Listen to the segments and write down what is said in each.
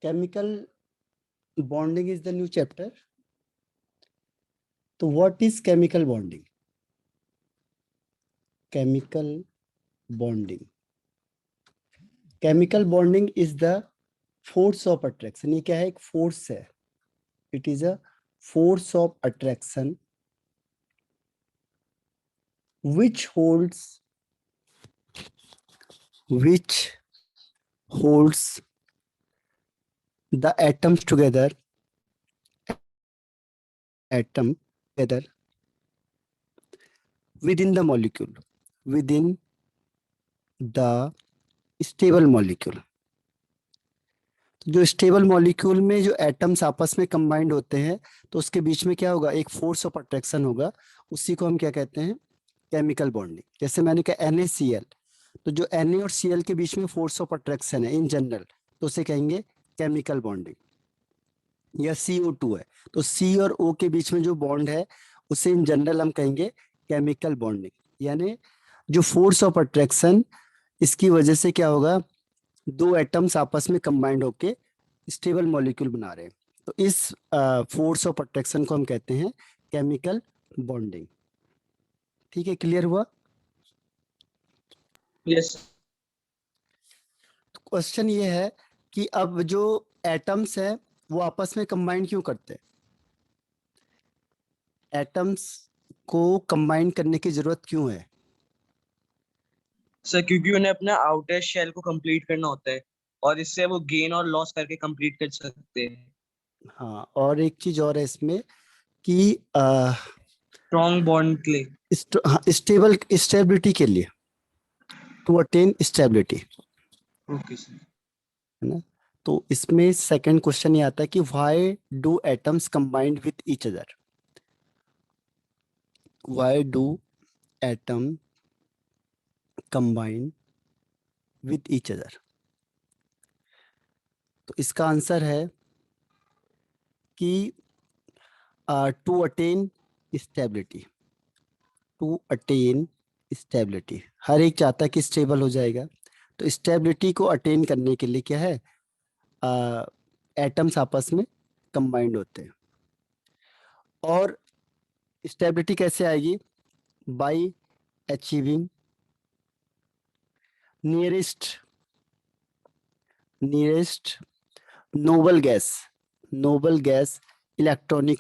chemical bonding is the new chapter. So what is chemical bonding? Chemical bonding. Chemical bonding is the force of attraction. ये क्या है? एक force है. It is a force of attraction which holds the atoms together within the molecule, within the stable molecule. जो stable molecule में जो atoms आपस में कंबाइंड होते हैं तो उसके बीच में क्या होगा? एक फोर्स ऑफ अट्रैक्शन होगा. उसी को हम क्या कहते हैं? Chemical bonding. जैसे मैंने कहा NaCl, तो जो Na और Cl के बीच में फोर्स ऑफ अट्रैक्शन है इन जनरल, तो उसे कहेंगे केमिकल बॉन्डिंग. या CO2 है, तो C और O के बीच में जो बॉन्ड है उसे इन जनरल हम कहेंगे केमिकल बॉन्डिंग. यानी जो फोर्स ऑफ अट्रैक्शन, इसकी वजह से क्या होगा? दो एटम्स आपस में कंबाइंड होके स्टेबल मॉलिक्यूल बना रहे हैं. तो इस फोर्स ऑफ अट्रैक्शन को हम कहते हैं केमिकल बॉन्डिंग. ठीक है, क्लियर हुआ? यस. तो क्वेश्चन ये है कि अब जो एटम्स है वो आपस में कंबाइन क्यों करते हैं? एटम्स को कंबाइन करने की जरूरत क्यों है? सर क्योंकि उन्हें अपना आउटर शेल को कंप्लीट करना होता है और इससे वो गेन और लॉस करके कंप्लीट कर सकते हैं. हाँ, और एक चीज और है इसमें कि स्ट्रॉन्ग बॉन्ड के लिए. स्टेबिलिटी के लिए, to attain stability. Okay sir. है ना? तो इसमें सेकंड क्वेश्चन ये आता है कि why do atoms combined with each other? Why do atom combine with each other? तो इसका आंसर है कि to attain stability. To attain stability, हर एक चाहता है कि स्टेबल हो जाएगा. तो स्टेबिलिटी को अटेन करने के लिए क्या है? एटम्स आपस में कंबाइंड होते हैं. और स्टेबिलिटी कैसे आएगी? Bye achieving nearest noble gas electronic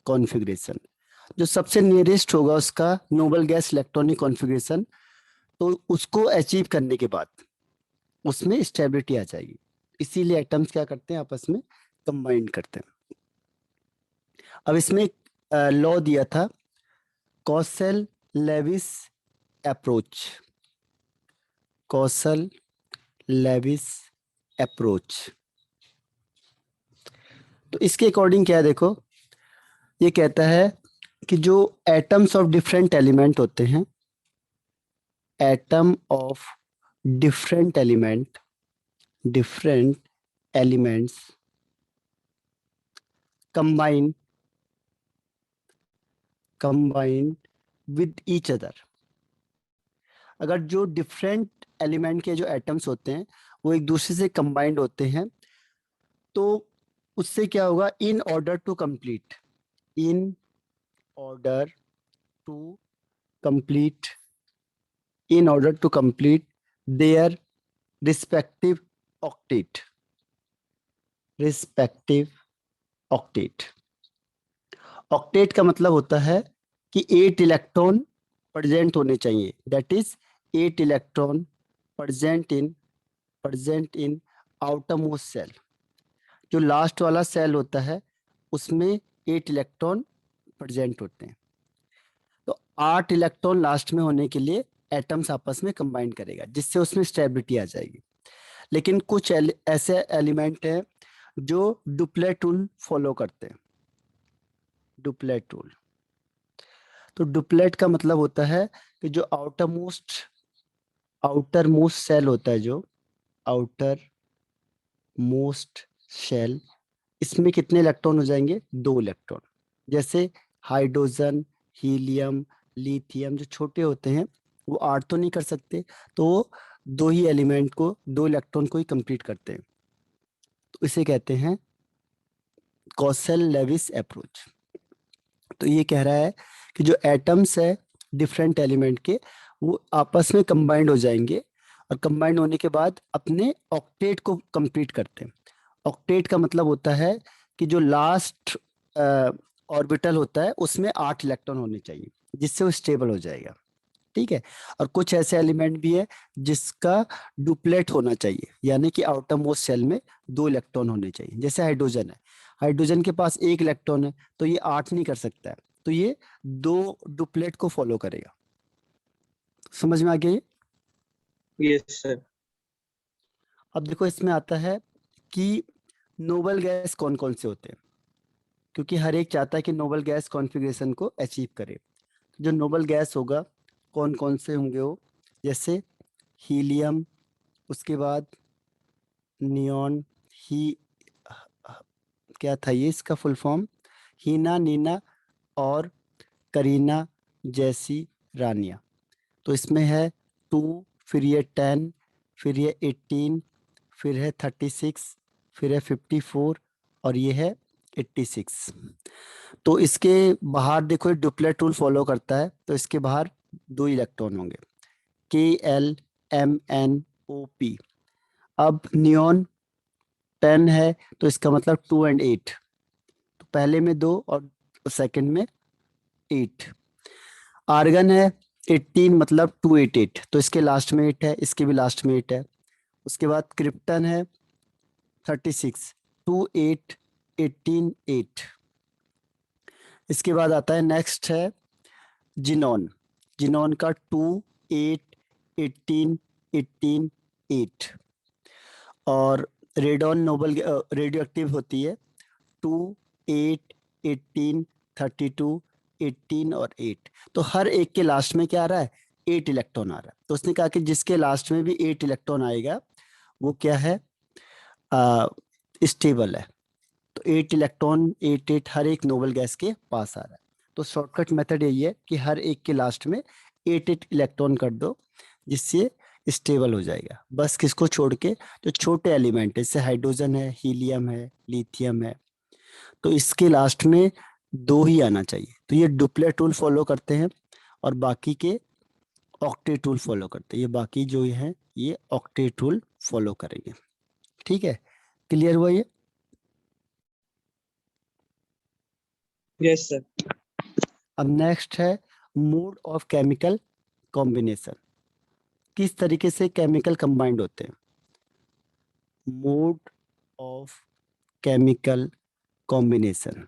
configuration. जो सबसे नियरेस्ट होगा उसका नोबल गैस इलेक्ट्रॉनिक कॉन्फ़िगरेशन, तो उसको अचीव करने के बाद उसमें स्टेबिलिटी आ जाएगी. इसीलिए एटम्स क्या करते हैं? आपस में कंबाइन करते हैं. अब इसमें लॉ दिया था कॉसल लेविस अप्रोच. तो इसके अकॉर्डिंग क्या है? देखो, ये कहता है कि जो एटम्स ऑफ डिफरेंट एलिमेंट होते हैं, atom of different elements combine with each other. अगर जो डिफरेंट एलिमेंट के जो एटम्स होते हैं वो एक दूसरे से कंबाइंड होते हैं तो उससे क्या होगा? In order to complete their respective octet. Octet का मतलब होता है कि 8 इलेक्ट्रॉन प्रेजेंट होने चाहिए. That is 8 electron present in outermost cell. जो लास्ट वाला सेल होता है उसमें 8 इलेक्ट्रॉन प्रेजेंट होते हैं. तो 8 इलेक्ट्रॉन लास्ट में होने के लिए एटम्स आपस में कंबाइन करेगा जिससे उसमें स्टेबिलिटी आ जाएगी. लेकिन कुछ ऐसे एलिमेंट हैं जो डुप्लेट रूल फॉलो करते हैं. डुप्लेट रूल, तो डुप्लेट का मतलब होता है कि जो आउटर मोस्ट सेल होता है, जो आउटर मोस्ट शेल, इसमें कितने इलेक्ट्रॉन हो जाएंगे? 2 इलेक्ट्रॉन. जैसे हाइड्रोजन, हीलियम, लिथियम जो छोटे होते हैं वो 8 तो नहीं कर सकते, तो दो ही एलिमेंट को, दो इलेक्ट्रॉन को ही कंप्लीट करते हैं, तो इसे कहते हैं कॉसल लेविस अप्रोच। तो ये कह रहा है कि जो एटम्स है डिफरेंट एलिमेंट के, वो आपस में कंबाइंड हो जाएंगे और कंबाइंड होने के बाद अपने ऑक्टेट को कंप्लीट करते हैं। ऑक्टेट का मतलब होता है कि जो लास्ट ऑर्बिटल होता है उसमें 8 इलेक्ट्रॉन होने चाहिए, जिससे वो स्टेबल हो जाएगा। ठीक है। और कुछ ऐसे एलिमेंट भी है जिसका डुप्लेट होना चाहिए, यानी कि आउटर मोस्ट शेल में 2 इलेक्ट्रॉन होने चाहिए। जैसे हाइड्रोजन है, हाइड्रोजन के पास 1 इलेक्ट्रॉन है, तो ये 8 नहीं कर सकता है, तो ये 2 डुप्लेट को फॉलो करेगा। समझ में आ गया ये? Yes sir. अब देखो इसमें आता है कि नोबल गैस कौन कौन से होते हैं, क्योंकि हर एक चाहता है कि नोबल गैस कॉन्फ़िगरेशन को अचीव करे। जो नोबल गैस होगा कौन कौन से होंगे वो, जैसे हीलियम, उसके बाद नियॉन, ही, क्या था ये इसका फुल फॉर्म, हीना, नीना और करीना जैसी रानिया। तो इसमें है 2, फिर ये 10, फिर ये 18, फिर है 36, फिर है 54 और ये है 86। तो इसके बाहर देखो ये डुप्लेट रूल फॉलो करता है, तो इसके बाहर 2 इलेक्ट्रॉन होंगे, KLMNOP। अब नियॉन 10 है, तो इसका मतलब 2 और 8, तो पहले में 2 और सेकंड में 8। आर्गन है 18, मतलब 288, तो इसके लास्ट में 8 है, इसके भी लास्ट में 8 है। उसके बाद क्रिप्टन है 36, 2 8 18 8। इसके बाद आता है नेक्स्ट है जिनॉन, जिनॉन का 2 8 18 18 8। और रेडॉन नोबल रेडियो एक्टिव होती है 2 8 18 32 18 और 8। तो हर एक के लास्ट में क्या आ रहा है, 8 इलेक्ट्रॉन आ रहा है। तो उसने कहा कि जिसके लास्ट में भी 8 इलेक्ट्रॉन आएगा वो क्या है, स्टेबल है। तो 8 इलेक्ट्रॉन 8 8 हर एक नोबल गैस के पास आ रहा है। तो शॉर्टकट मेथड यही है कि हर एक के लास्ट में 8 8 इलेक्ट्रॉन कर दो, जिससे स्टेबल हो जाएगा। बस किसको छोड़ के, जो छोटे एलिमेंट है, जैसे हाइड्रोजन है, हीलियम है, लिथियम है, तो इसके लास्ट में 2 ही आना चाहिए। तो ये डुप्लेट रूल फॉलो करते हैं और बाकी के ऑक्टेट रूल फॉलो करते हैं। ये बाकी जो है ये ऑक्टेट रूल फॉलो करेंगे। ठीक है, क्लियर हुआ ये? Yes sir. अब नेक्स्ट है मोड ऑफ केमिकल कॉम्बिनेशन, किस तरीके से केमिकल कंबाइंड होते हैं। मोड ऑफ केमिकल कॉम्बिनेशन,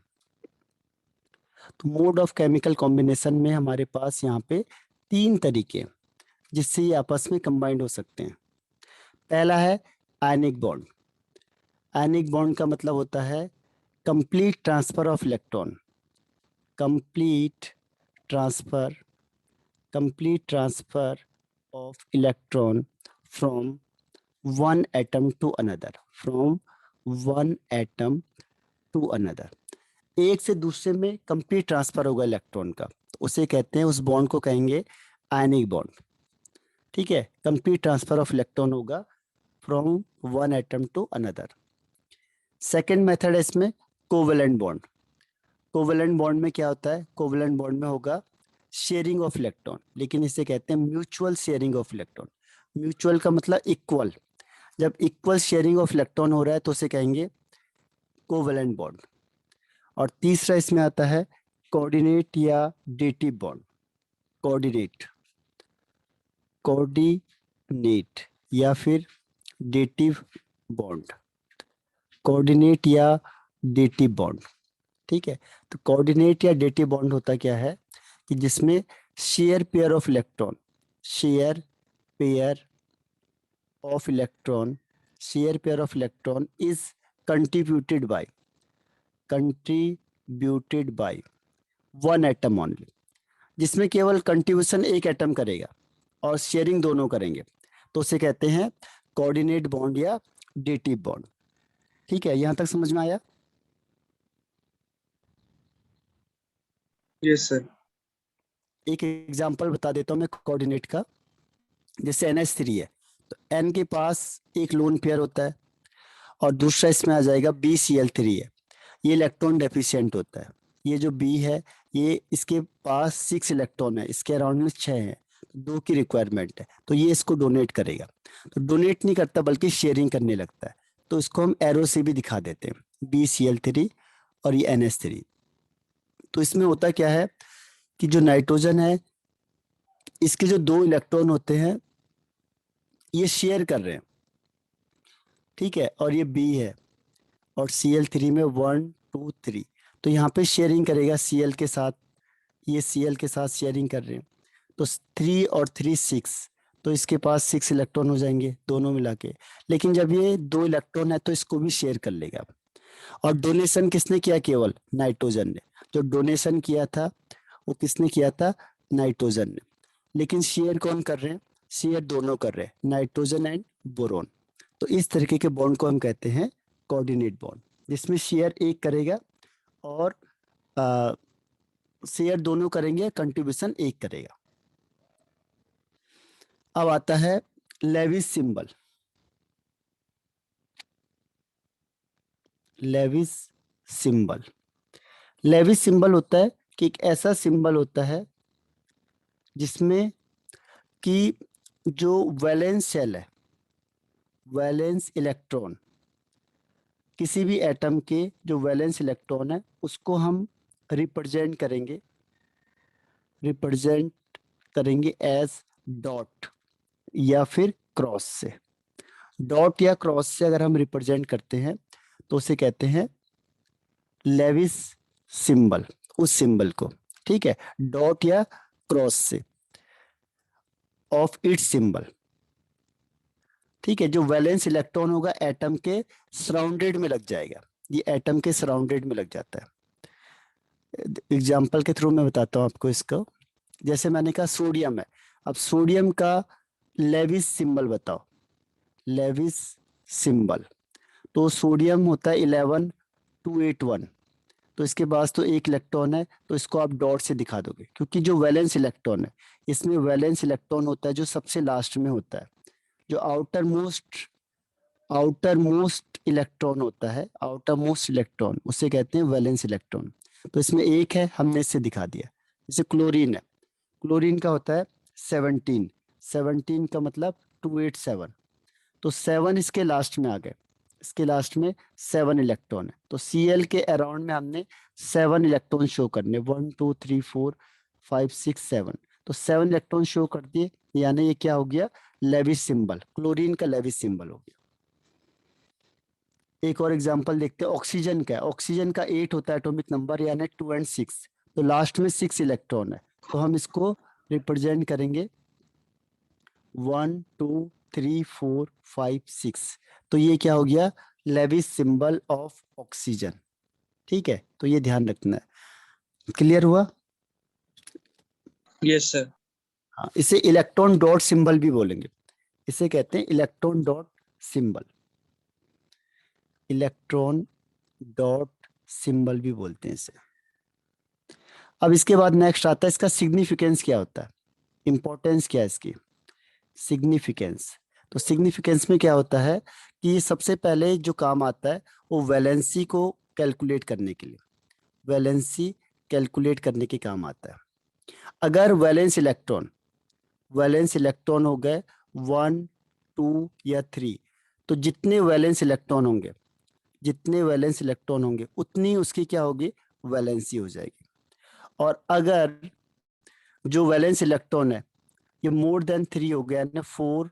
तो मोड ऑफ केमिकल कॉम्बिनेशन में हमारे पास यहाँ पे 3 तरीके हैं जिससे ये आपस में कंबाइंड हो सकते हैं। पहला है आयनिक बॉन्ड। आयनिक बॉन्ड का मतलब होता है complete transfer of electron, complete transfer, complete transfer of electron from one atom to another, from one atom to another. एक से दूसरे में कंप्लीट ट्रांसफर होगा इलेक्ट्रॉन का, तो उसे कहते हैं, उस बॉन्ड को कहेंगे आयनिक बॉन्ड। ठीक है, कंप्लीट ट्रांसफर ऑफ इलेक्ट्रॉन होगा from one atom to another. Second method है इसमें कोवेलेंट बॉन्ड। कोवेलेंट बॉन्ड में क्या होता है, कोवेलेंट बॉन्ड में होगा शेयरिंग ऑफ इलेक्ट्रॉन, लेकिन इसे कहते हैं mutual sharing of electron. Mutual का मतलब इक्वल, जब इक्वल शेयरिंग ऑफ इलेक्ट्रॉन हो रहा है तो उसे कहेंगे कोवेलेंट बॉन्ड। और तीसरा इसमें आता है कोऑर्डिनेट या डेटिव बॉन्ड। कोऑर्डिनेट, कोऑर्डिनेट या फिर डेटिव बॉन्ड, कोऑर्डिनेट या डेटिव बॉन्ड। ठीक है, तो कोऑर्डिनेट या डेटिव बॉन्ड होता क्या है कि जिसमें share pair of electron, share pair of electron, share pair of electron is contributed bye, contributed by one atom only, जिसमें केवल कंट्रीब्यूशन एक एटम करेगा और शेयरिंग दोनों करेंगे, तो उसे कहते हैं कोऑर्डिनेट बॉन्ड या डेटिव बॉन्ड। ठीक है, यहां तक समझ में आया? Yes sir. एक एग्जांपल बता देता हूं मैं कोऑर्डिनेट का। जैसे NH3 है, एन के पास एक लोन पेयर होता है और दूसरा इसमें आ जाएगा BCl3 है, ये इलेक्ट्रॉन डेफिशिएंट होता है। ये जो बी है ये इसके पास 6 इलेक्ट्रॉन है, इसके अराउंड में 6 है, 2 की रिक्वायरमेंट है, तो ये इसको डोनेट करेगा। तो डोनेट नहीं करता बल्कि शेयरिंग करने लगता है, तो इसको हम एरो से भी दिखा देते हैं, BCl3 और ये NH3। तो इसमें होता क्या है कि जो नाइट्रोजन है इसके जो 2 इलेक्ट्रॉन होते हैं ये शेयर कर रहे हैं, ठीक है, और ये बी है और Cl3 में 1 2 3, तो यहाँ पे शेयरिंग करेगा Cl के साथ, ये Cl के साथ शेयरिंग कर रहे हैं, तो 3 और 3 6, तो इसके पास 6 इलेक्ट्रॉन हो जाएंगे दोनों मिला के। लेकिन जब ये 2 इलेक्ट्रॉन है तो इसको भी शेयर कर लेगा। और डोनेशन किसने किया? केवल नाइट्रोजन ने। जो डोनेशन किया था वो किसने किया था? नाइट्रोजन ने। लेकिन शेयर कौन कर रहे हैं? शेयर दोनों कर रहे हैं, नाइट्रोजन एंड बोरोन। तो इस तरीके के बॉन्ड को हम कहते हैं कोऑर्डिनेट बॉन्ड, जिसमें शेयर एक करेगा और शेयर दोनों करेंगे, कंट्रीब्यूशन एक करेगा। अब आता है Lewis symbol. Lewis symbol, Lewis symbol होता है कि एक ऐसा सिंबल होता है जिसमें कि जो वैलेंस शेल है, वैलेंस इलेक्ट्रॉन, किसी भी एटम के जो वैलेंस इलेक्ट्रॉन है उसको हम रिप्रेजेंट करेंगे एज डॉट या फिर क्रॉस से। डॉट या क्रॉस से अगर हम रिप्रेजेंट करते हैं तो उसे कहते हैं लेविस सिंबल, उस सिंबल को, ठीक है, डॉट या क्रॉस से ऑफ इट्स सिंबल, ठीक है। जो वैलेंस इलेक्ट्रॉन होगा एटम के सराउंडेड में लग जाएगा, ये एटम के सराउंडेड में लग जाता है। एग्जाम्पल के थ्रू मैं बताता हूँ आपको इसको। जैसे मैंने कहा सोडियम है, अब सोडियम का लेविस सिंबल बताओ, लेविस सिंबल। तो सोडियम होता है 11281, तो इसके पास तो एक इलेक्ट्रॉन है, तो इसको आप डॉट से दिखा दोगे, क्योंकि जो वैलेंस इलेक्ट्रॉन है इसमें वैलेंस इलेक्ट्रॉन होता है जो सबसे लास्ट में होता है, जो आउटर मोस्ट इलेक्ट्रॉन होता है, आउटर मोस्ट इलेक्ट्रॉन उसे कहते हैं वैलेंस इलेक्ट्रॉन। तो इसमें एक है, हमने इससे दिखा दिया। जैसे क्लोरीन है, क्लोरीन का होता है 17, 17 का मतलब 287, तो 7 इसके लास्ट में आ गए, इसके लास्ट में 7 इलेक्ट्रॉन है, तो Cl के अराउंड में हमने 7 इलेक्ट्रॉन शो करने, 1 2 3 4 5 6 7, तो 7 इलेक्ट्रॉन शो कर दिए, यानी ये क्या हो गया? लेविस सिंबल, क्लोरीन का लेविस सिंबल हो गया। एक और एग्जांपल देखते हैं, ऑक्सीजन का है, ऑक्सीजन का 8 होता है एटॉमिक नंबर, यानी 2 and 6, तो लास्ट में 6 इलेक्ट्रॉन है, तो हम इसको रिप्रेजेंट करेंगे 1 2 3 4 5 6, तो ये क्या हो गया? लेविस सिंबल ऑफ ऑक्सीजन, ठीक है। तो ये ध्यान रखना है। क्लियर हुआ? Yes sir. हाँ, इसे इलेक्ट्रॉन डॉट सिंबल भी बोलेंगे, इसे कहते हैं electron dot symbol, electron dot symbol भी बोलते हैं इसे। अब इसके बाद नेक्स्ट आता है इसका सिग्निफिकेंस क्या होता है, इंपॉर्टेंस क्या है इसकी, सिग्निफिकेंस। तो सिग्निफिकेंस में क्या होता है कि सबसे पहले जो काम आता है वो वैलेंसी को कैलकुलेट करने के लिए, वैलेंसी कैलकुलेट करने के काम आता है। अगर वैलेंस इलेक्ट्रॉन हो गए 1 2 या 3, तो जितने वैलेंस इलेक्ट्रॉन होंगे उतनी उसकी क्या होगी? वैलेंसी हो जाएगी। और अगर जो वैलेंस इलेक्ट्रॉन है ये मोर देन 3 हो गया, यानी 4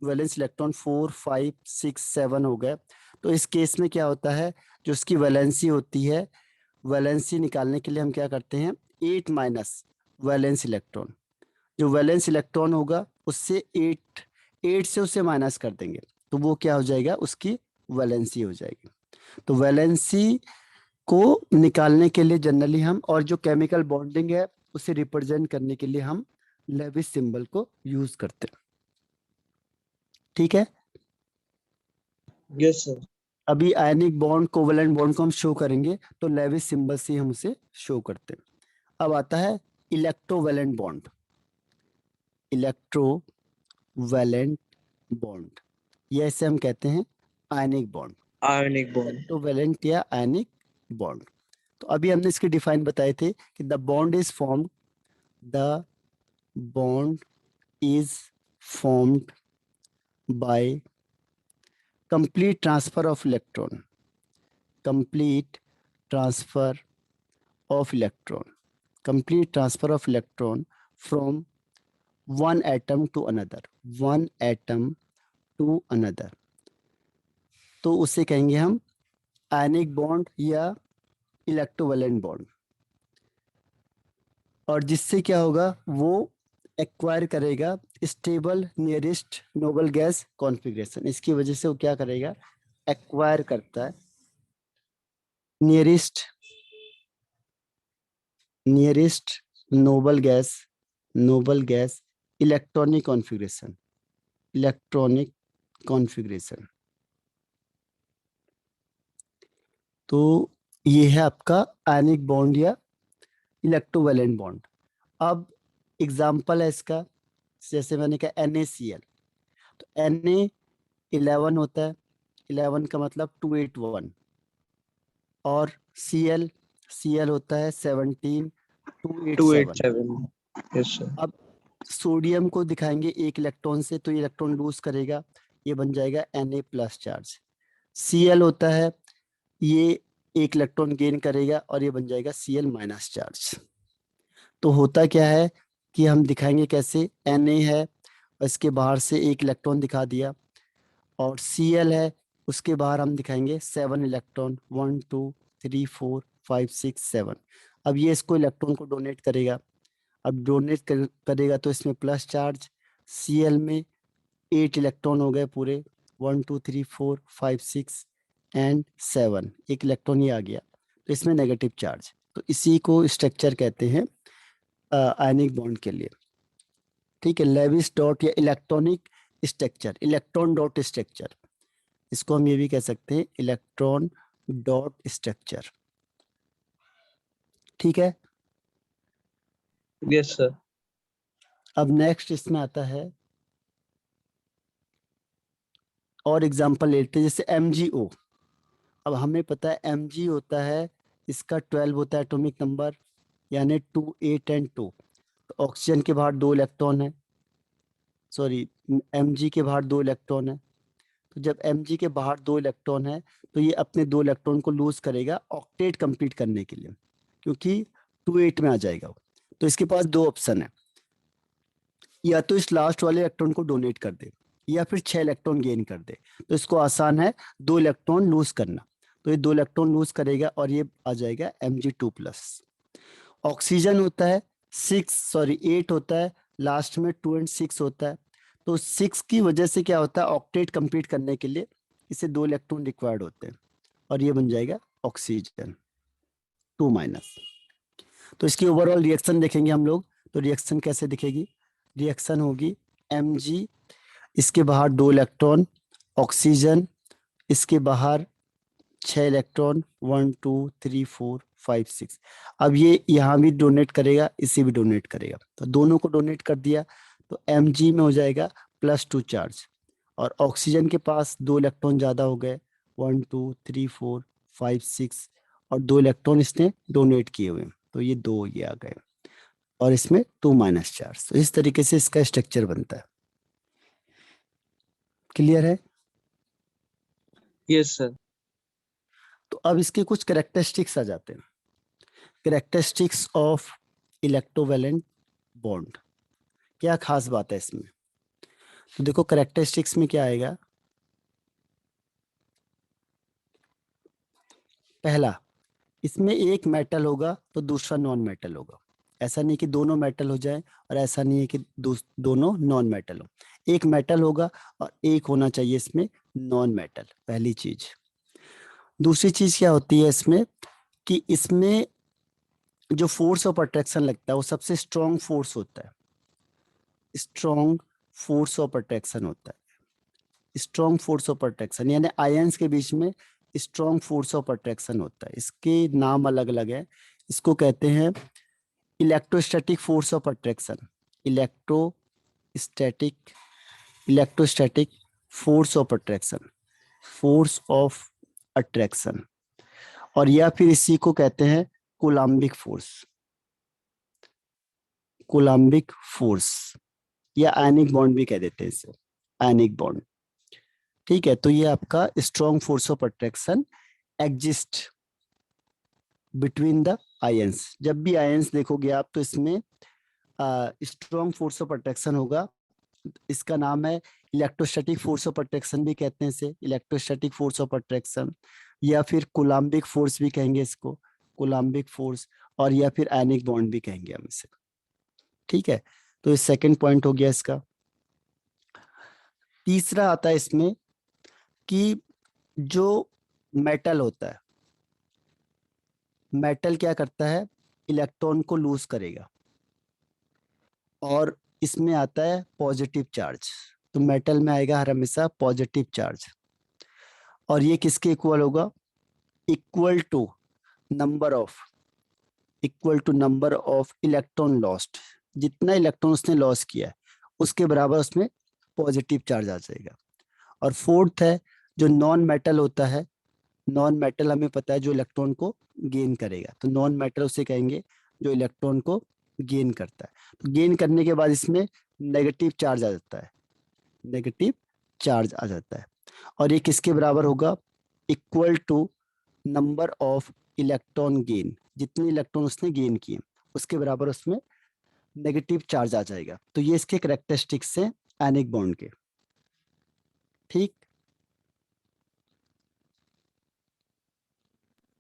वैलेंस इलेक्ट्रॉन 4 5 6 7 हो गए, तो इस केस में क्या होता है, जो उसकी वैलेंसी होती है, वैलेंसी निकालने के लिए हम क्या करते हैं, 8 माइनस वैलेंस इलेक्ट्रॉन, जो वैलेंस इलेक्ट्रॉन होगा उससे 8 से उसे माइनस कर देंगे, तो वो क्या हो जाएगा? उसकी वैलेंसी हो जाएगी। तो वैलेंसी को निकालने के लिए जनरली हम, और जो केमिकल बॉन्डिंग है उसे रिप्रेजेंट करने के लिए हम लेविस सिंबल को यूज करते हैं, ठीक है। Yes sir. अभी आयनिक बॉन्ड, कोवेलेंट बॉन्ड को हम शो करेंगे तो लेविस सिंबल से हम उसे शो करते हैं। अब आता है इलेक्ट्रोवैलेंट बॉन्ड, इलेक्ट्रोवैलेंट बॉन्ड, या इसे हम कहते हैं ionic bond, ionic bond. Electrovalent या आयनिक बॉन्ड। तो अभी हमने इसके डिफाइन बताए थे कि the bond is formed, the bond is formed by complete transfer of electron, complete transfer of electron, complete transfer of electron from one atom to another, one atom to another, तो उसे कहेंगे हम ionic bond या electrovalent bond. और जिससे क्या होगा, वो एक्वायर करेगा stable nearest noble gas configuration, इसकी वजह से वो क्या करेगा, एक्वायर करता है nearest nearest noble gas electronic configuration, electronic configuration. तो ये है आपका आयनिक बॉन्ड या इलेक्ट्रोवैलेंट बॉन्ड। अब एग्जाम्पल है इसका, जैसे मैंने कहा NaCl, तो Na11 होता है, 11 का मतलब 281, और Cl होता है 17 287। 287। Yes sir. अब सोडियम को दिखाएंगे एक इलेक्ट्रॉन से, तो ये इलेक्ट्रॉन लूज करेगा, ये बन जाएगा Na प्लस चार्ज। Cl होता है, ये एक इलेक्ट्रॉन गेन करेगा और ये बन जाएगा Cl माइनस चार्ज। तो होता क्या है कि हम दिखाएंगे कैसे, Na है और इसके बाहर से एक इलेक्ट्रॉन दिखा दिया, और Cl है, उसके बाहर हम दिखाएंगे 7 इलेक्ट्रॉन, 1 2 3 4 5 6 7। अब ये इसको इलेक्ट्रॉन को डोनेट करेगा, अब डोनेट करेगा तो इसमें प्लस चार्ज, Cl में 8 इलेक्ट्रॉन हो गए पूरे, 1 2 3 4 5 6 एंड 7, एक इलेक्ट्रॉन ही आ गया, तो इसमें नेगेटिव चार्ज। तो इसी को स्ट्रक्चर कहते हैं आयनिक बॉन्ड के लिए। ठीक है, लेविस डॉट या electronic structure, electron dot structure, इसको हम ये भी कह सकते हैं इलेक्ट्रॉन डॉट स्ट्रक्चर। ठीक है, यस सर। अब नेक्स्ट इसमें आता है और एग्जांपल लेते हैं, जैसे MgO। अब हमें पता है Mg होता है, इसका 12 होता है एटॉमिक नंबर, यानी 2 8 एंड 2। तो ऑक्सीजन के बाहर 2 इलेक्ट्रॉन है, सॉरी Mg के बाहर 2 इलेक्ट्रॉन है। तो जब Mg के बाहर 2 इलेक्ट्रॉन है, तो ये अपने 2 इलेक्ट्रॉन को लूज करेगा ऑक्टेट कंप्लीट करने के लिए, क्योंकि 2 8 में आ जाएगा वो। तो इसके पास दो ऑप्शन है, या तो इस लास्ट वाले इलेक्ट्रॉन को डोनेट कर दे, या फिर 6 इलेक्ट्रॉन गेन कर दे। तो इसको आसान है 2 इलेक्ट्रॉन लूज करना, तो ये 2 इलेक्ट्रॉन लूज करेगा और ये आ जाएगा Mg2+। ऑक्सीजन होता है 8 होता है, लास्ट में 2 एंड 6 होता है। तो 6 की वजह से क्या होता है, ऑक्टेट कंप्लीट करने के लिए इसे 2 इलेक्ट्रॉन रिक्वायर्ड होते हैं, और ये बन जाएगा ऑक्सीजन 2-। तो इसकी ओवरऑल रिएक्शन देखेंगे हम लोग, तो रिएक्शन कैसे दिखेगी, रिएक्शन होगी Mg, इसके बाहर 2 इलेक्ट्रॉन, ऑक्सीजन, इसके बाहर 6 इलेक्ट्रॉन, 1 2 3 4 5 6। अब ये यहाँ भी डोनेट करेगा, इसे भी डोनेट करेगा, तो दोनों को डोनेट कर दिया, तो Mg में हो जाएगा +2 चार्ज, और ऑक्सीजन के पास 2 इलेक्ट्रॉन ज़्यादा हो गए, 1 2 3 4 5 6, और 2 इलेक्ट्रॉन इसने डोनेट किए हुए, तो ये 2 ये आ गए, और इसमें 2- चार्ज। तो इस तरीके से इसका स्ट्रक्चर बनता है। क्लियर है? Yes sir. तो अब इसके कुछ कैरेक्टरिस्टिक्स आ जाते हैं, कैरेक्टरिस्टिक्स ऑफ इलेक्ट्रोवैलेंट बॉन्ड। क्या खास बात है इसमें, तो देखो कैरेक्टरिस्टिक्स में क्या आएगा, पहला, इसमें एक मेटल होगा तो दूसरा नॉन मेटल होगा, ऐसा नहीं कि दोनों मेटल हो जाए, और ऐसा नहीं है कि दोनों नॉन मेटल हो, एक मेटल होगा और एक होना चाहिए इसमें नॉन मेटल, पहली चीज। दूसरी चीज क्या होती है इसमें, कि इसमें जो फोर्स ऑफ अट्रैक्शन लगता है वो सबसे स्ट्रॉन्ग फोर्स होता है, स्ट्रॉन्ग फोर्स ऑफ अट्रैक्शन होता है, स्ट्रॉन्ग फोर्स ऑफ अट्रैक्शन, यानी आयंस के बीच में स्ट्रॉन्ग फोर्स ऑफ अट्रैक्शन होता है। इसके नाम अलग अलग है, इसको कहते हैं electrostatic force of attraction, electrostatic electrostatic force of attraction, force of attraction, और या फिर इसी को कहते हैं कोलम्बिक फोर्स, कोलम्बिक फोर्स, या आयनिक बॉन्ड भी कह देते हैं इसे, आयनिक बॉन्ड। ठीक है, तो ये आपका strong force of attraction exist between the ions. जब भी आयंस देखोगे आप तो इसमें स्ट्रॉन्ग फोर्स ऑफ अट्रैक्शन होगा। इसका नाम है इलेक्ट्रोस्टैटिक फोर्स ऑफ अट्रैक्शन भी कहते हैं इसे, इलेक्ट्रोस्टैटिक फोर्स ऑफ अट्रैक्शन, या फिर कोलम्बिक फोर्स भी कहेंगे इसको, कोलम्बिक फोर्स, और या फिर आयनिक बॉन्ड भी कहेंगे हम इसे। ठीक है, तो ये सेकंड पॉइंट हो गया इसका। तीसरा आता है इसमें कि जो मेटल होता है, मेटल क्या करता है, इलेक्ट्रॉन को लूज करेगा, और इसमें आता है पॉजिटिव चार्ज। तो मेटल में आएगा हर हमेशा पॉजिटिव चार्ज, और ये किसके इक्वल होगा, equal to number of, equal to number of electron lost. जितना इलेक्ट्रॉन उसने लॉस किया है उसके बराबर उसमें पॉजिटिव चार्ज आ जाएगा। और फोर्थ है जो नॉन मेटल होता है, नॉन मेटल हमें पता है जो इलेक्ट्रॉन को गेन करेगा, तो नॉन मेटल उसे कहेंगे जो इलेक्ट्रॉन को गेन करता है। तो गेन करने के बाद इसमें नेगेटिव चार्ज आ जाता है, नेगेटिव चार्ज आ जाता है, और ये किसके बराबर होगा, equal to number of electron gain, जितने इलेक्ट्रॉन उसने गेन किए उसके बराबर उसमें नेगेटिव चार्ज आ जाएगा। तो ये इसके कैरेक्टरिस्टिक्स हैं आयनिक बॉन्ड के। ठीक,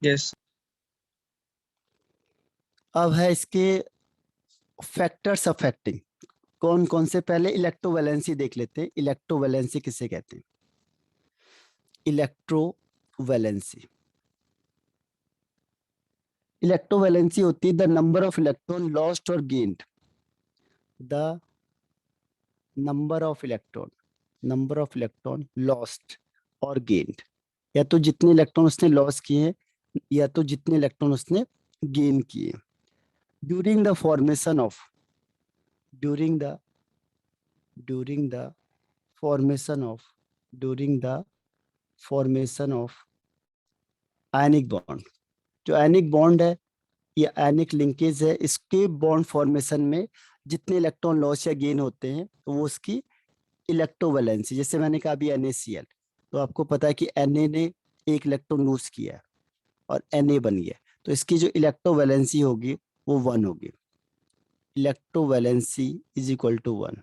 यस। अब है इसके फैक्टर्स अफेक्टिंग, कौन कौन से, पहले इलेक्ट्रोवैलेंसी देख लेते हैं। इलेक्ट्रोवैलेंसी किसे कहते हैं, इलेक्ट्रोवैलेंसी, इलेक्ट्रोवैलेंसी होती है the number of electron lost और gained, the number of electron, number of electron lost और गेन्ड, या तो जितने इलेक्ट्रॉन उसने लॉस किए हैं या तो जितने इलेक्ट्रॉन उसने गेन किए during the formation of, during the, during the formation of, during the formation of ionic bond. जो आयनिक बॉन्ड है या आयनिक लिंकेज है, इसके बॉन्ड फॉर्मेशन में जितने इलेक्ट्रॉन लॉस या गेन होते हैं तो वो उसकी इलेक्ट्रोवैलेंसी, जैसे मैंने कहा अभी NaCl, तो आपको पता है कि Na ने एक इलेक्ट्रॉन लूज किया है और Na बन गया, तो इसकी जो इलेक्ट्रोवैलेंसी होगी वो 1 होगी, इलेक्ट्रोवैलेंसी इज इक्वल टू 1।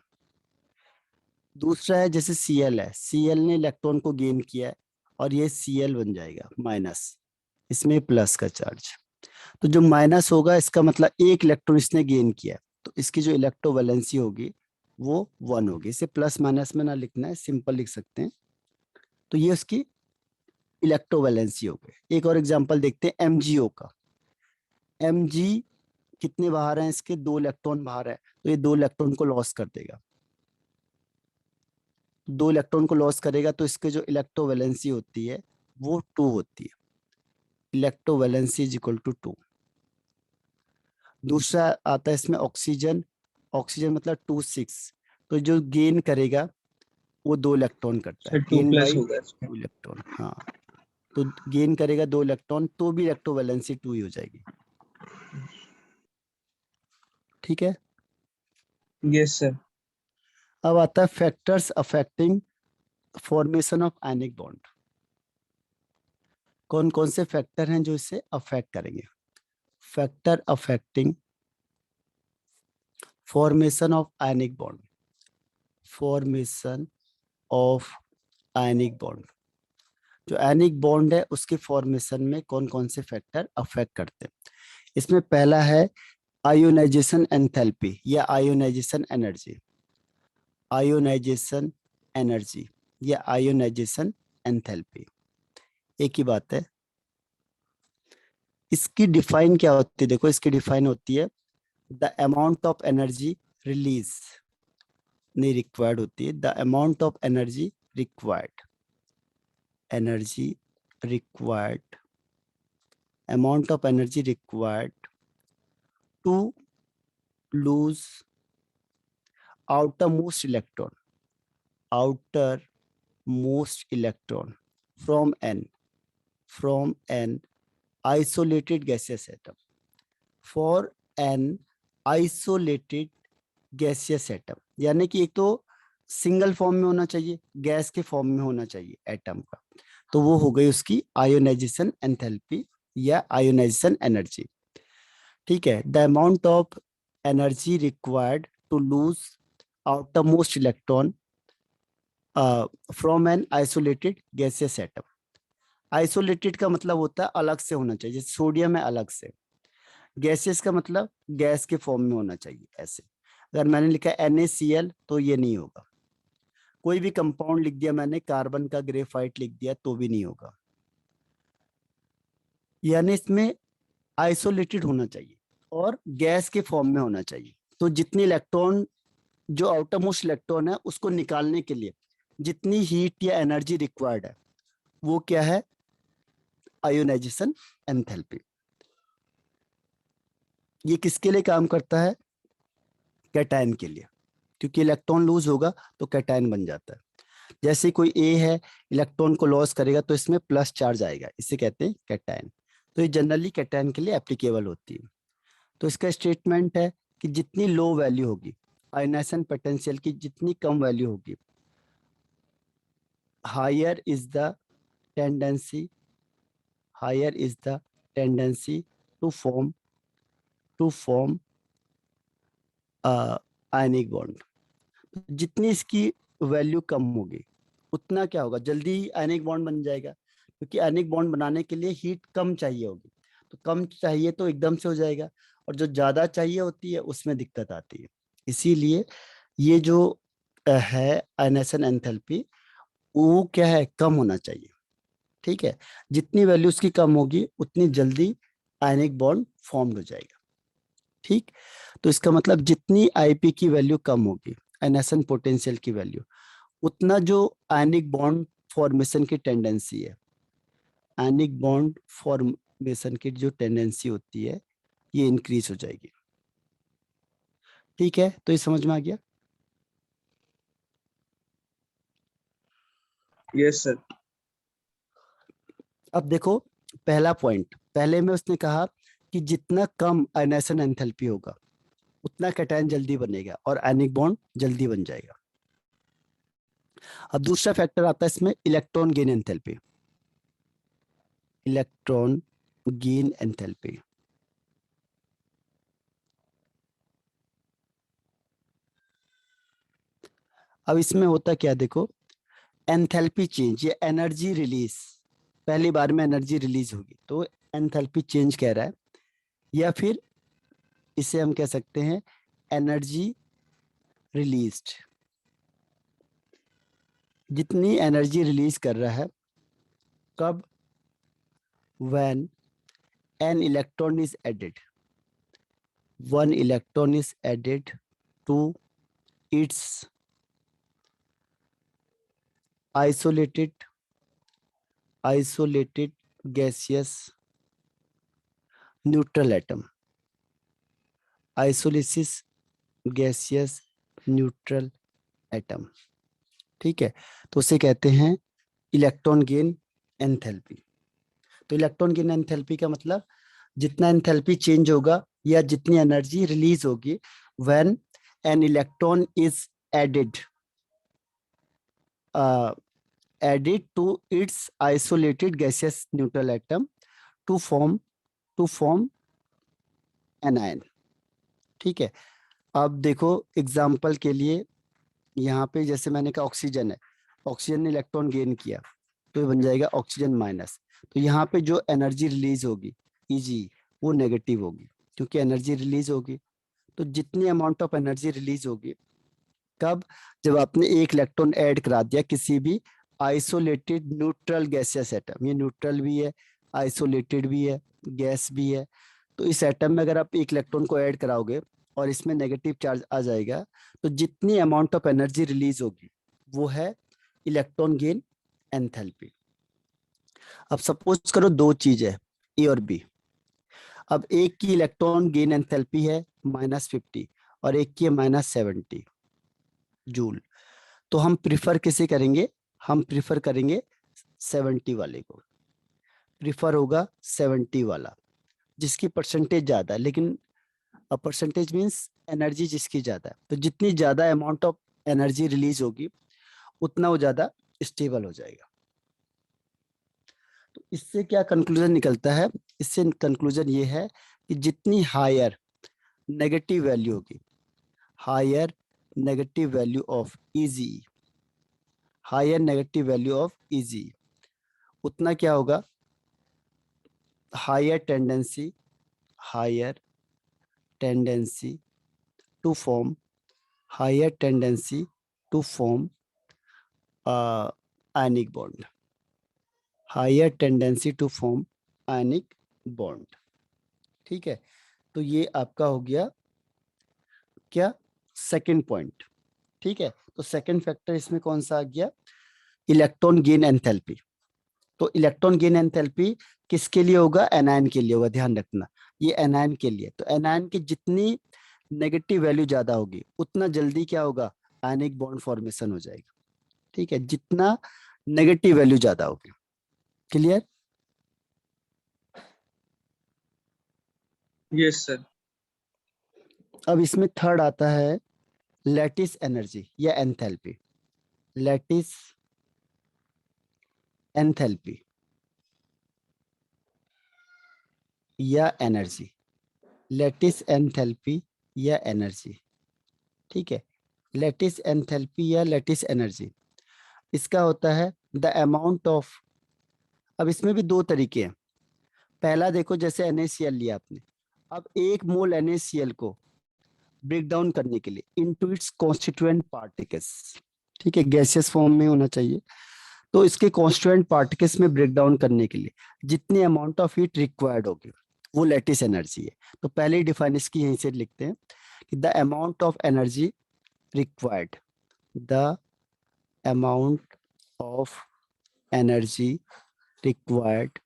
दूसरा है जैसे Cl है, Cl ने इलेक्ट्रॉन को गेन किया है और ये Cl बन जाएगा माइनस, इसमें प्लस का चार्ज, तो जो माइनस होगा इसका मतलब एक इलेक्ट्रॉन इसने गेन किया है, तो इसकी जो इलेक्ट्रोवैलेंसी होगी वो 1 होगी। इसे प्लस माइनस में ना लिखना है, सिंपल लिख सकते हैं। तो ये उसकी इलेक्ट्रोवैलेंसी हो गई। एक और एग्जांपल देखते हैं MgO का। Mg कितने बाहर हैं, इसके 2 इलेक्ट्रॉन बाहर है, तो ये 2 इलेक्ट्रॉन को लॉस कर देगा, 2 इलेक्ट्रॉन को लॉस करेगा, तो इसके जो इलेक्ट्रोवैलेंसी होती है वो 2 होती है, इलेक्ट्रोवैलेंसी इज इक्वल टू 2। दूसरा आता है इसमें ऑक्सीजन, ऑक्सीजन मतलब 2 6, तो जो गेन करेगा वो 2 इलेक्ट्रॉन करता है, सर 2 गेन प्लस बाई होगा इसमें। 2 इलेक्ट्रॉन। हाँ, तो गेन करेगा 2 इलेक्ट्रॉन तो भी इलेक्ट्रोवैलेंसी 2 ही हो जाएगी। ठीक है, यस सर। अब आता है factors affecting formation of ionic bond. कौन कौन से फैक्टर हैं जो इसे अफेक्ट करेंगे, factor affecting formation of ionic bond, formation of ionic bond, जो आयनिक बॉन्ड है उसके फॉर्मेशन में कौन कौन से फैक्टर अफेक्ट करते हैं। इसमें पहला है आयोनाइजेशन एंथैल्पी या आयोनाइजेशन एनर्जी, आयोनाइजेशन एनर्जी या आयोनाइजेशन एंथैल्पी एक ही बात है। इसकी डिफाइन क्या होती है, देखो इसकी डिफाइन होती है the amount of energy release, नहीं रिक्वायर्ड होती है, the amount of energy required, energy required, amount of energy required to lose outermost electron, outermost most electron from an isolated gaseous atom. For an isolated gaseous atom, यानी कि एक तो single form में होना चाहिए, gas के form में होना चाहिए एटम का, तो वो हो गई उसकी आयोनाइजेशन एंथैल्पी या आयोनाइजेशन एनर्जी। ठीक है, the amount of energy required to lose outermost electron from an isolated gaseous atom. Isolated का मतलब होता है अलग से होना चाहिए, जैसे सोडियम है अलग से, गैसेस का मतलब गैस के फॉर्म में होना चाहिए। ऐसे अगर मैंने लिखा NaCl तो ये नहीं होगा, कोई भी कंपाउंड लिख दिया मैंने, कार्बन का ग्रेफाइट लिख दिया तो भी नहीं होगा, यानी इसमें आइसोलेटेड होना चाहिए और गैस के फॉर्म में होना चाहिए। तो जितनी इलेक्ट्रॉन, जो आउटर मोस्ट इलेक्ट्रॉन है उसको निकालने के लिए जितनी हीट या एनर्जी रिक्वायर्ड है वो क्या है, आयोनाइजेशन एंथैल्पी। ये किसके लिए काम करता है, कैटायन के लिए, क्योंकि इलेक्ट्रॉन लूज होगा तो कैटायन बन जाता है। जैसे कोई ए है, इलेक्ट्रॉन को लॉस करेगा तो इसमें प्लस चार्ज आएगा, इसे कहते हैं कैटायन। तो ये जनरली कैटायन के लिए एप्लीकेबल होती है। तो इसका स्टेटमेंट है कि जितनी लो वैल्यू होगी आयोनाइजेशन पोटेंशियल की, जितनी कम वैल्यू होगी, higher is the tendency to form ionic bond. जितनी इसकी वैल्यू कम होगी उतना क्या होगा, जल्दी आयनिक बॉन्ड बन जाएगा, क्योंकि आयनिक बॉन्ड बनाने के लिए हीट कम चाहिए होगी, तो कम चाहिए तो एकदम से हो जाएगा, और जो ज्यादा चाहिए होती है उसमें दिक्कत आती है। इसीलिए ये जो है आयनाइजेशन एंथैल्पी, वो क्या है, कम होना चाहिए। ठीक है, जितनी वैल्यू उसकी कम होगी उतनी जल्दी आयनिक बॉन्ड फॉर्म्ड हो जाएगा। ठीक, तो इसका मतलब जितनी आईपी की वैल्यू कम होगी, आयनाइजेशन पोटेंशियल की वैल्यू, उतना जो आयनिक बॉन्ड फॉर्मेशन की टेंडेंसी है, आयनिक बॉन्ड फॉर्मेशन की जो टेंडेंसी होती है ये इंक्रीज हो जाएगी। ठीक है, तो ये समझ में आ गया। Yes sir. अब देखो, पहला पॉइंट, पहले में उसने कहा कि जितना कम आयनाइजेशन एंथैल्पी होगा उतना कैटायन जल्दी बनेगा और आयनिक बॉन्ड जल्दी बन जाएगा। अब दूसरा फैक्टर आता है इसमें, electron gain enthalpy. Electron gain enthalpy, अब इसमें होता क्या, देखो, एंथैल्पी चेंज या एनर्जी रिलीज, पहली बार में एनर्जी रिलीज होगी तो एंथैल्पी चेंज कह रहा है, या फिर इसे हम कह सकते हैं एनर्जी रिलीज्ड। जितनी एनर्जी रिलीज कर रहा है, कब, when an electron is added, one electron is added to its isolated gaseous neutral atom, isolysis gaseous neutral atom। ठीक है, तो उसे कहते हैं इलेक्ट्रॉन गेन एंथैल्पी। तो इलेक्ट्रॉन गेन एंथैल्पी का मतलब जितना एंथैल्पी चेंज होगा या जितनी एनर्जी रिलीज होगी when an electron is added added to its isolated gaseous neutral atom to form anion। ठीक है, अब देखो एग्जाम्पल के लिए, यहाँ पे जैसे मैंने कहा ऑक्सीजन है, ऑक्सीजन ने इलेक्ट्रॉन गेन किया तो ये बन जाएगा ऑक्सीजन माइनस। तो यहाँ पे जो एनर्जी रिलीज होगी Eg, वो नेगेटिव होगी, क्योंकि एनर्जी रिलीज होगी। तो जितनी अमाउंट ऑफ एनर्जी रिलीज होगी, कब, जब आपने एक इलेक्ट्रॉन ऐड करा दिया किसी भी आइसोलेटेड न्यूट्रल गैसियस एटम, ये न्यूट्रल भी है, आइसोलेटेड भी है, गैस भी है, तो इस एटम में अगर आप एक इलेक्ट्रॉन को ऐड कराओगे और इसमें नेगेटिव चार्ज आ जाएगा, तो जितनी अमाउंट ऑफ एनर्जी रिलीज होगी वो है इलेक्ट्रॉन गेन एंथैल्पी। अब सपोज करो दो चीज है, ए और बी। अब एक की इलेक्ट्रॉन गेन एंथैल्पी है -50 और एक की है -70 जूल, तो हम प्रिफर किसे करेंगे, हम प्रिफर करेंगे 70 वाले को, प्रिफर होगा 70 वाला, जिसकी परसेंटेज ज्यादा है। लेकिन परसेंटेज मीन्स एनर्जी जिसकी ज्यादा है, तो जितनी ज्यादा अमाउंट ऑफ एनर्जी रिलीज होगी उतना वो ज्यादा स्टेबल हो जाएगा। तो इससे क्या कंक्लूजन निकलता है? इससे कंक्लूजन ये है कि जितनी हायर नेगेटिव वैल्यू होगी, higher negative value of EG, higher negative value of EG, उतना क्या होगा? Higher tendency, higher tendency to form, higher tendency to form ionic bond, higher tendency to form ionic bond. ठीक है, तो ये आपका हो गया क्या? Second point. ठीक है, तो सेकंड फैक्टर इसमें कौन सा आ गया? Electron gain enthalpy. तो इलेक्ट्रॉन गेन एंथैल्पी किसके लिए होगा? एनायन के लिए होगा, ध्यान रखना, ये एनायन के लिए। तो एनायन की जितनी नेगेटिव वैल्यू ज्यादा होगी उतना जल्दी क्या होगा? आयनिक बॉन्ड फॉर्मेशन हो जाएगा। ठीक है, जितना नेगेटिव वैल्यू ज्यादा होगी। क्लियर? Yes sir. अब इसमें थर्ड आता है लैटिस एनर्जी या एंथैल्पी। लैटिस एंथैल्पी या एनर्जी, लैटिस एंथैल्पी या एनर्जी। ठीक है, लैटिस एंथैल्पी या लैटिस एनर्जी, इसका होता है द अमाउंट ऑफ। अब इसमें भी दो तरीके हैं। पहला देखो, जैसे NaCl लिया आपने, अब 1 मोल NaCl को ब्रेक डाउन करने के लिए इनटू इट्स कॉन्स्टिट्यूएंट पार्टिकल्स, ठीक है, गैसियस फॉर्म में होना चाहिए, तो इसके कॉन्स्टिट्यूएंट पार्टिकल्स में ब्रेक डाउन करने के लिए जितनी अमाउंट ऑफ हीट रिक्वायर्ड होगी वो लैटिस एनर्जी है। तो पहले ही डिफाइन इसकी यहीं से लिखते हैं कि the amount of energy required, the amount of energy required,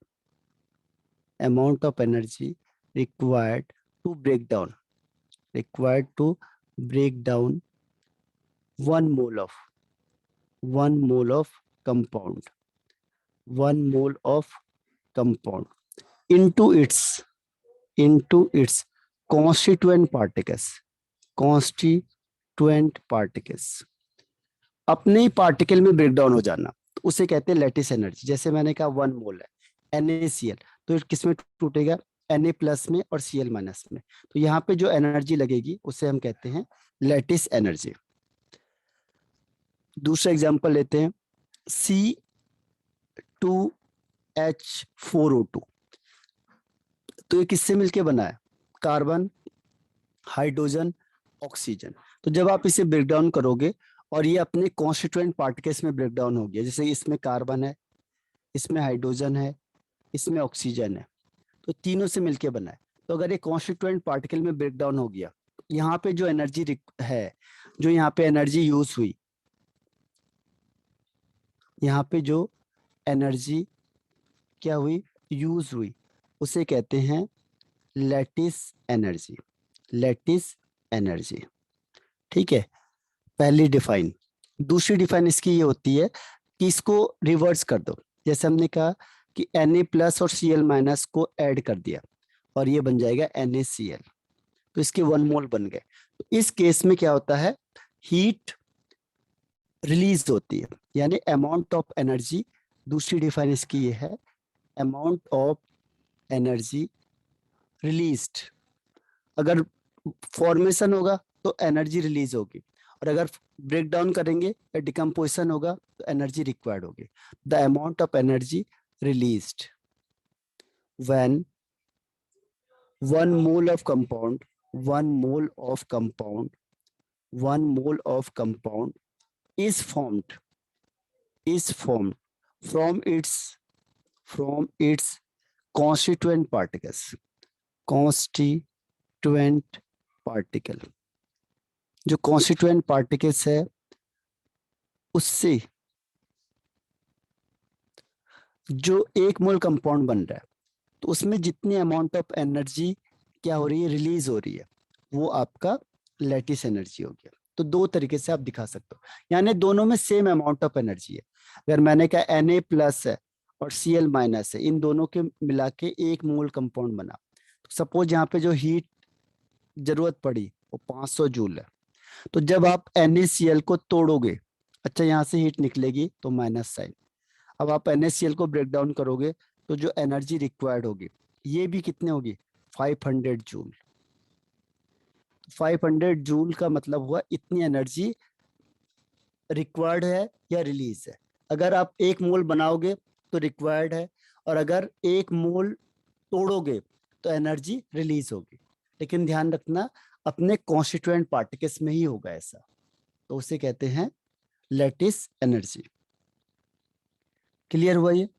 amount of energy required to break down, required to break down 1 mole of, 1 mole of compound, 1 mole of compound into its constituent particles, constituent particles, अपने ही particle में break down हो जाना, तो उसे कहते हैं lattice energy. जैसे मैंने कहा 1 मोल है NaCl, तो किस में टूटेगा? Na+ में और Cl- में। तो यहाँ पे जो एनर्जी लगेगी उसे हम कहते हैं लैटिस एनर्जी। दूसरा एग्जांपल लेते हैं, C2H4O2, तो ये किससे मिलके बना है? Carbon, hydrogen, oxygen. तो जब आप इसे ब्रेक डाउन करोगे और ये अपने कॉन्स्टिट्यूएंट पार्टिकल्स में ब्रेक डाउन हो गया, जैसे इसमें कार्बन है, इसमें हाइड्रोजन है, इसमें ऑक्सीजन है, तो तीनों से मिलके बना है। तो अगर ये कॉन्स्टिट्यूएंट पार्टिकल में ब्रेक डाउन हो गया, यहाँ पे जो एनर्जी है, जो यहाँ पे एनर्जी यूज हुई, यहाँ पे जो एनर्जी क्या हुई? यूज हुई, उसे कहते हैं लैटिस एनर्जी, लैटिस एनर्जी। ठीक है, पहली डिफाइन। दूसरी डिफाइन इसकी ये होती है कि इसको रिवर्स कर दो। जैसे हमने कहा कि Na+ और Cl- को ऐड कर दिया और ये बन जाएगा NaCl, तो इसके 1 मोल बन गए। तो इस केस में क्या होता है? हीट रिलीज होती है, यानी अमाउंट ऑफ एनर्जी। दूसरी डिफाइन इसकी ये है, अमाउंट ऑफ एनर्जी रिलीज्ड। अगर फॉर्मेशन होगा तो एनर्जी रिलीज होगी, और अगर ब्रेक डाउन करेंगे या डिकम्पोजिशन होगा तो एनर्जी रिक्वायर्ड होगी। The amount of energy released when 1 mole of compound, 1 mole of compound, 1 mole of compound is formed from its constituent particles, constituent particle। जो constituent particles है उससे जो 1 मोल कंपाउंड बन रहा है, तो उसमें जितनी अमाउंट ऑफ एनर्जी क्या हो रही है? रिलीज हो रही है, वो आपका लैटिस एनर्जी हो गया। तो दो तरीके से आप दिखा सकते हो, यानी दोनों में सेम अमाउंट ऑफ एनर्जी है। अगर मैंने कहा Na+ है और Cl- है, इन दोनों के मिला के 1 मोल कंपाउंड बना, तो सपोज यहाँ पे जो हीट जरूरत पड़ी वो 500 जूल है। तो जब आप NaCl को तोड़ोगे, अच्छा यहाँ से हीट निकलेगी तो माइनस साइन, अब आप NaCl को ब्रेक डाउन करोगे तो जो एनर्जी रिक्वायर्ड होगी ये भी कितने होगी, 500 जूल। 500 जूल का मतलब हुआ इतनी एनर्जी रिक्वायर्ड है या रिलीज है। अगर आप 1 मोल बनाओगे तो रिक्वायर्ड है, और अगर 1 मोल तोड़ोगे तो एनर्जी रिलीज होगी। लेकिन ध्यान रखना अपने कॉन्स्टिट्यूएंट पार्टिकल्स में ही होगा ऐसा, तो उसे कहते हैं लैटिस एनर्जी। क्लियर हुआ ये?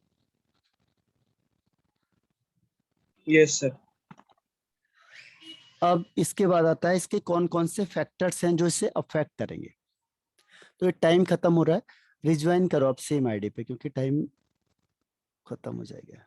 Yes sir. अब इसके बाद आता है इसके कौन कौन से फैक्टर्स हैं जो इसे अफेक्ट करेंगे। तो ये टाइम खत्म हो रहा है, रिज्वाइन करो आप सेम आईडी पे क्योंकि टाइम खत्म हो जाएगा।